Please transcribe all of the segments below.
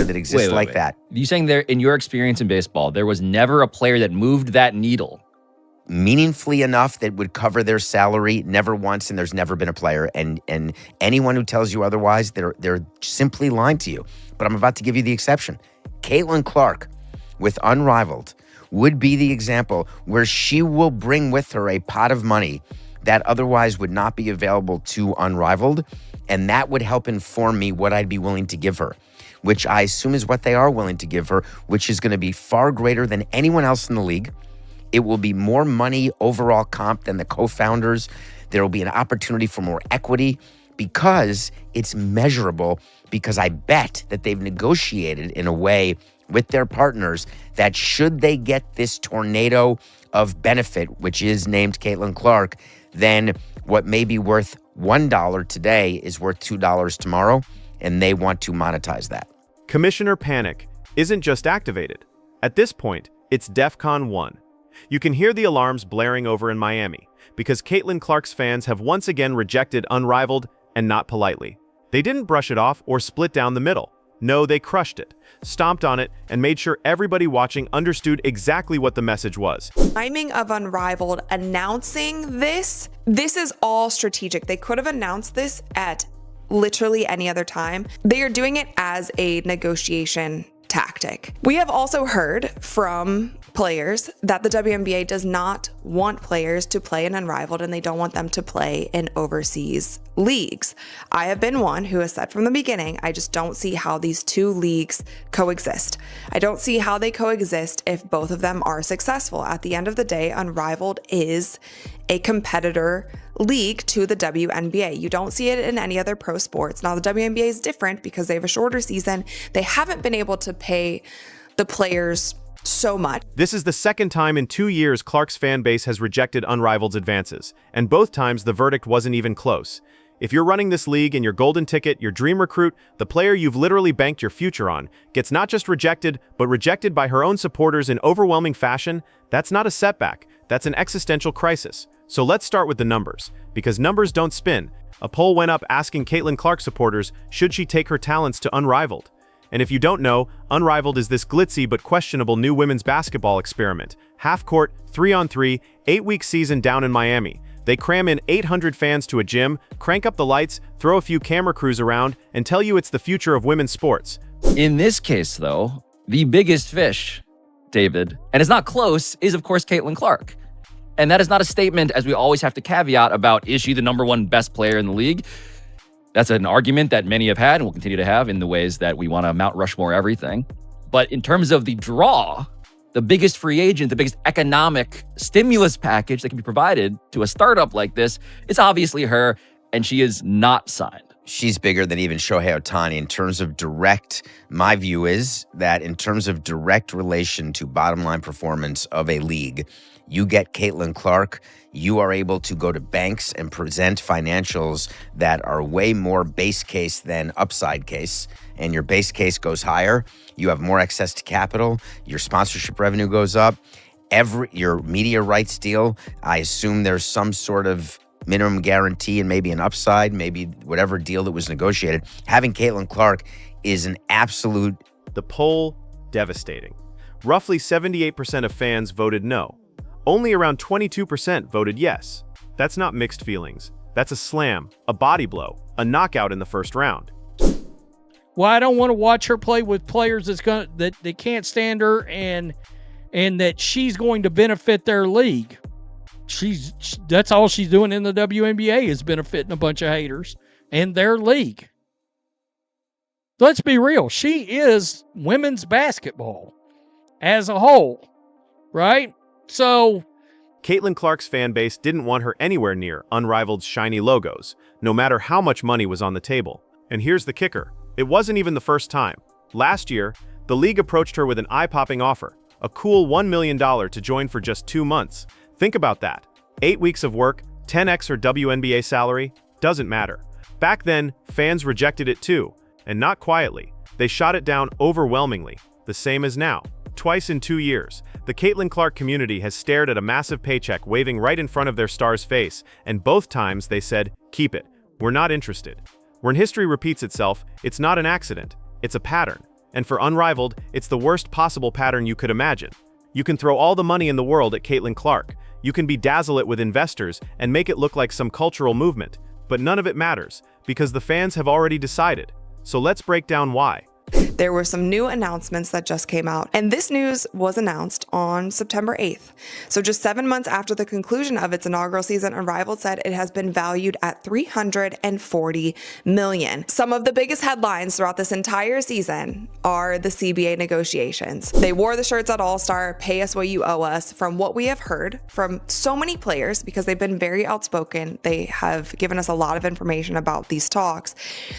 player that exists like that. You saying there, in your experience in baseball, there was never a player that moved that needle meaningfully enough that would cover their salary? Never once, and there's never been a player. And anyone who tells you otherwise, they're simply lying to you. But I'm about to give you the exception. Caitlin Clark with Unrivaled would be the example where she will bring with her a pot of money that otherwise would not be available to Unrivaled, and that would help inform me what I'd be willing to give her, which I assume is what they are willing to give her, which is going to be far greater than anyone else in the league. It will be more money overall comp than the co-founders. There will be an opportunity for more equity because it's measurable, because I bet that they've negotiated in a way with their partners that should they get this tornado of benefit, which is named Caitlin Clark, then what may be worth $1 today is worth $2 tomorrow, and they want to monetize that. Commissioner Panic isn't just activated. At this point, it's DEFCON 1. You can hear the alarms blaring over in Miami because Caitlin Clark's fans have once again rejected Unrivaled, and not politely. They didn't brush it off or split down the middle. No, they crushed it, stomped on it, and made sure everybody watching understood exactly what the message was. Timing of Unrivaled announcing this is all strategic. They could have announced this at literally any other time. They are doing it as a negotiation tactic. We have also heard from players that the WNBA does not want players to play in Unrivaled, and they don't want them to play in overseas leagues. I have been one who has said from the beginning, I just don't see how these two leagues coexist. I don't see how they coexist if both of them are successful. At the end of the day, Unrivaled is a competitor league to the WNBA. You don't see it in any other pro sports. Now, the WNBA is different because they have a shorter season. They haven't been able to pay the players so much. This is the second time in 2 years Clark's fan base has rejected Unrivaled's advances, and both times the verdict wasn't even close. If you're running this league and your golden ticket, your dream recruit, the player you've literally banked your future on, gets not just rejected, but rejected by her own supporters in overwhelming fashion, that's not a setback, that's an existential crisis. So let's start with the numbers, because numbers don't spin. A poll went up asking Caitlin Clark supporters, should she take her talents to Unrivaled? And if you don't know, Unrivaled is this glitzy but questionable new women's basketball experiment. Half-court, 3-on-3, 8-week season down in Miami. They cram in 800 fans to a gym, crank up the lights, throw a few camera crews around, and tell you it's the future of women's sports. In this case, though, the biggest fish, David, and it's not close, is of course Caitlin Clark. And that is not a statement, as we always have to caveat, about is she the #1 best player in the league? That's an argument that many have had and will continue to have in the ways that we want to Mount Rushmore everything. But in terms of the draw, the biggest free agent, the biggest economic stimulus package that can be provided to a startup like this, it's obviously her, and she is not signed. She's bigger than even Shohei Ohtani in terms of direct. My view is that in terms of direct relation to bottom line performance of a league, you get Caitlin Clark, you are able to go to banks and present financials that are way more base case than upside case, and your base case goes higher. You have more access to capital. Your sponsorship revenue goes up. Your media rights deal, I assume there's some sort of minimum guarantee and maybe an upside, maybe whatever deal that was negotiated. Having Caitlin Clark is an absolute... The poll, devastating. Roughly 78% of fans voted no. Only around 22% voted yes. That's not mixed feelings. That's a slam, a body blow, a knockout in the first round. Well, I don't want to watch her play with players that they can't stand her and that she's going to benefit their league. That's all she's doing in the WNBA is benefiting a bunch of haters and their league. Let's be real. She is women's basketball as a whole, right? So Caitlin Clark's fan base didn't want her anywhere near Unrivaled's shiny logos, no matter how much money was on the table. And here's the kicker. It wasn't even the first time. Last year, the league approached her with an eye-popping offer, a cool $1 million to join for just 2 months. Think about that. 8 weeks of work, 10x her WNBA salary, doesn't matter. Back then, fans rejected it too, and not quietly. They shot it down overwhelmingly, the same as now. Twice in 2 years, the Caitlin Clark community has stared at a massive paycheck waving right in front of their star's face, and both times they said, keep it, we're not interested. When history repeats itself, it's not an accident, it's a pattern. And for Unrivaled, it's the worst possible pattern you could imagine. You can throw all the money in the world at Caitlin Clark. You can bedazzle it with investors and make it look like some cultural movement. But none of it matters, because the fans have already decided. So let's break down why. There were some new announcements that just came out, and this news was announced on September 8th. So just 7 months after the conclusion of its inaugural season, Unrivaled said it has been valued at $340 million. Some of the biggest headlines throughout this entire season are the CBA negotiations. They wore the shirts at All-Star, pay us what you owe us. From what we have heard from so many players, because they've been very outspoken, they have given us a lot of information about these talks.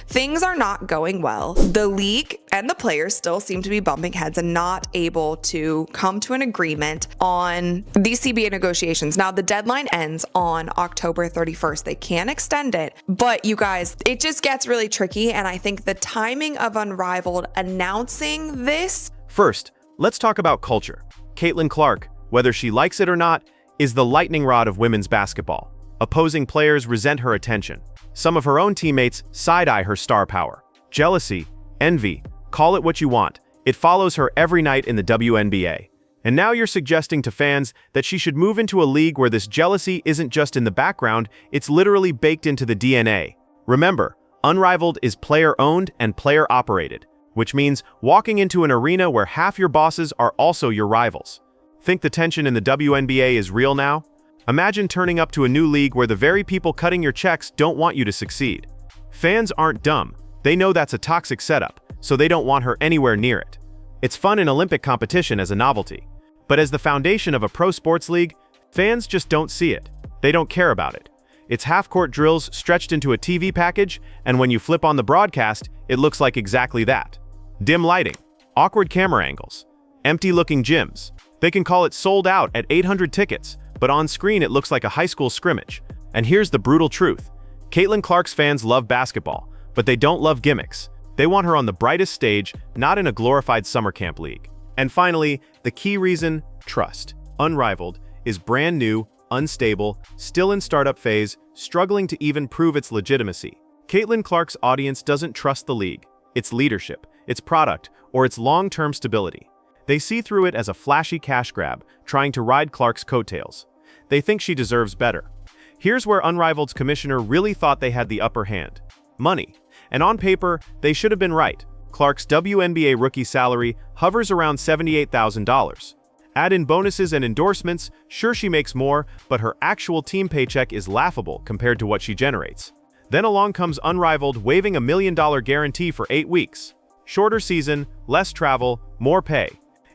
Things are not going well. The league and the players still seem to be bumping heads and not able to come to an agreement on these CBA negotiations. Now, the deadline ends on October 31st. They can extend it, but you guys, it just gets really tricky. And I think the timing of Unrivaled announcing this. First, let's talk about culture. Caitlin Clark, whether she likes it or not, is the lightning rod of women's basketball. Opposing players resent her attention. Some of her own teammates side-eye her star power. Jealousy, envy, call it what you want. It follows her every night in the WNBA. And now you're suggesting to fans that she should move into a league where this jealousy isn't just in the background, it's literally baked into the DNA. Remember, Unrivaled is player-owned and player-operated, which means walking into an arena where half your bosses are also your rivals. Think the tension in the WNBA is real now? Imagine turning up to a new league where the very people cutting your checks don't want you to succeed. Fans aren't dumb. They know that's a toxic setup, so they don't want her anywhere near it. It's fun in Olympic competition as a novelty, but as the foundation of a pro sports league, fans just don't see it. They don't care about it. It's half-court drills stretched into a TV package, and when you flip on the broadcast, it looks like exactly that. Dim lighting, awkward camera angles, empty-looking gyms. They can call it sold out at 800 tickets, but on screen it looks like a high school scrimmage. And here's the brutal truth. Caitlin Clark's fans love basketball, but they don't love gimmicks. They want her on the brightest stage, not in a glorified summer camp league. And finally, the key reason, trust. Unrivaled is brand new, unstable, still in startup phase, struggling to even prove its legitimacy. Caitlin Clark's audience doesn't trust the league, its leadership, its product, or its long-term stability. They see through it as a flashy cash grab, trying to ride Clark's coattails. They think she deserves better. Here's where Unrivaled's commissioner really thought they had the upper hand. Money. And on paper, they should have been right. Clark's WNBA rookie salary hovers around $78,000. Add in bonuses and endorsements, sure she makes more, but her actual team paycheck is laughable compared to what she generates. Then along comes Unrivaled waiving $1 million guarantee for 8 weeks. Shorter season, less travel, more pay.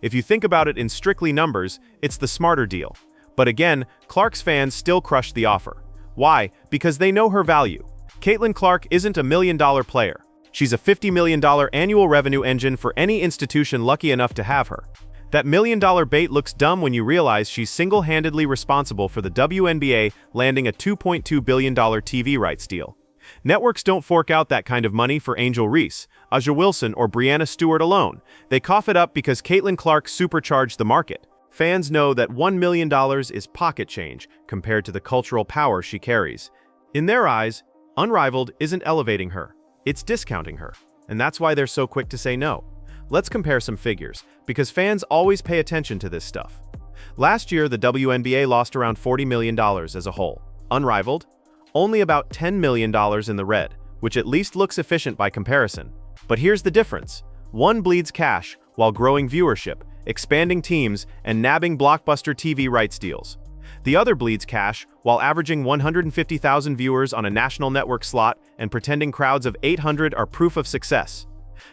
If you think about it in strictly numbers, it's the smarter deal. But again, Clark's fans still crushed the offer. Why? Because they know her value. Caitlin Clark isn't a $1 million player. She's a $50 million annual revenue engine for any institution lucky enough to have her. That $1 million bait looks dumb when you realize she's single-handedly responsible for the WNBA landing a $2.2 billion TV rights deal. Networks don't fork out that kind of money for Angel Reese, Aja Wilson, or Brianna Stewart alone. They cough it up because Caitlin Clark supercharged the market. Fans know that $1 million is pocket change compared to the cultural power she carries. In their eyes, Unrivaled isn't elevating her, it's discounting her. And that's why they're so quick to say no. Let's compare some figures, because fans always pay attention to this stuff. Last year, the WNBA lost around $40 million as a whole. Unrivaled? Only about $10 million in the red, which at least looks efficient by comparison. But here's the difference. One bleeds cash while growing viewership, expanding teams, and nabbing blockbuster TV rights deals. The other bleeds cash while averaging 150,000 viewers on a national network slot and pretending crowds of 800 are proof of success.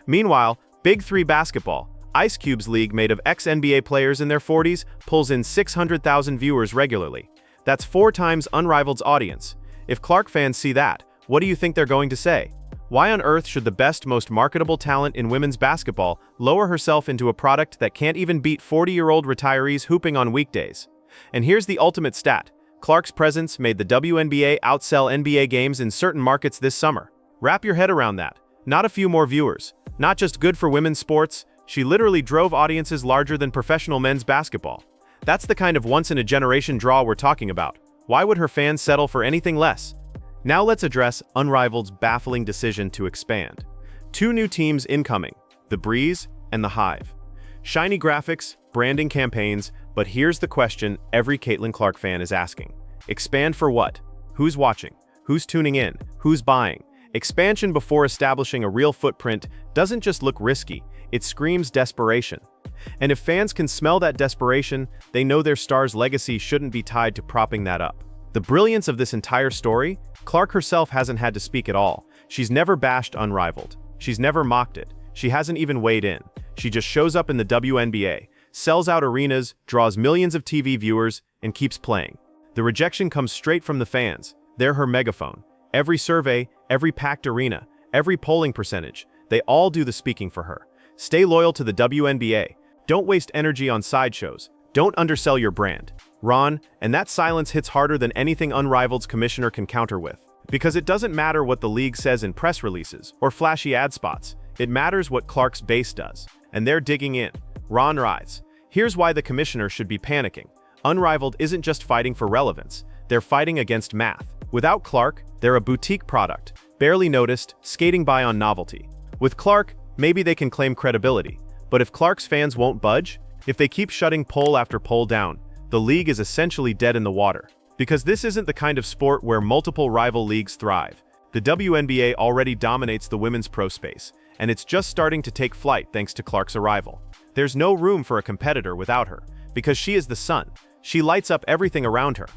Meanwhile, Big 3 basketball, Ice Cube's league made of ex-NBA players in their 40s, pulls in 600,000 viewers regularly. That's 4 times Unrivaled's audience. If Clark fans see that, what do you think they're going to say? Why on earth should the best, most marketable talent in women's basketball lower herself into a product that can't even beat 40-year-old retirees hooping on weekdays? And here's the ultimate stat. Clark's presence made the WNBA outsell NBA games in certain markets this summer. Wrap your head around that. Not a few more viewers. Not just good for women's sports, she literally drove audiences larger than professional men's basketball. That's the kind of once-in-a-generation draw we're talking about. Why would her fans settle for anything less? Now let's address Unrivaled's baffling decision to expand. 2 new teams incoming, the Breeze and the Hive. Shiny graphics, branding campaigns, but here's the question every Caitlin Clark fan is asking. Expand for what? Who's watching? Who's tuning in? Who's buying? Expansion before establishing a real footprint doesn't just look risky, it screams desperation. And if fans can smell that desperation, they know their star's legacy shouldn't be tied to propping that up. The brilliance of this entire story, Clark herself hasn't had to speak at all. She's never bashed Unrivaled. She's never mocked it. She hasn't even weighed in. She just shows up in the WNBA, sells out arenas, draws millions of TV viewers, and keeps playing. The rejection comes straight from the fans. They're her megaphone. Every survey, every packed arena, every polling percentage, they all do the speaking for her. Stay loyal to the WNBA. Don't waste energy on sideshows. Don't undersell your brand. Ron, and that silence hits harder than anything Unrivaled's commissioner can counter with. Because it doesn't matter what the league says in press releases or flashy ad spots. It matters what Clark's base does. And they're digging in. Ron writes, here's why the commissioner should be panicking. Unrivaled isn't just fighting for relevance. They're fighting against math. Without Clark, they're a boutique product, barely noticed, skating by on novelty. With Clark, maybe they can claim credibility. But if Clark's fans won't budge, if they keep shutting poll after poll down, the league is essentially dead in the water. Because this isn't the kind of sport where multiple rival leagues thrive. The WNBA already dominates the women's pro space, and it's just starting to take flight thanks to Clark's arrival. There's no room for a competitor without her, because she is the sun. She lights up everything around her.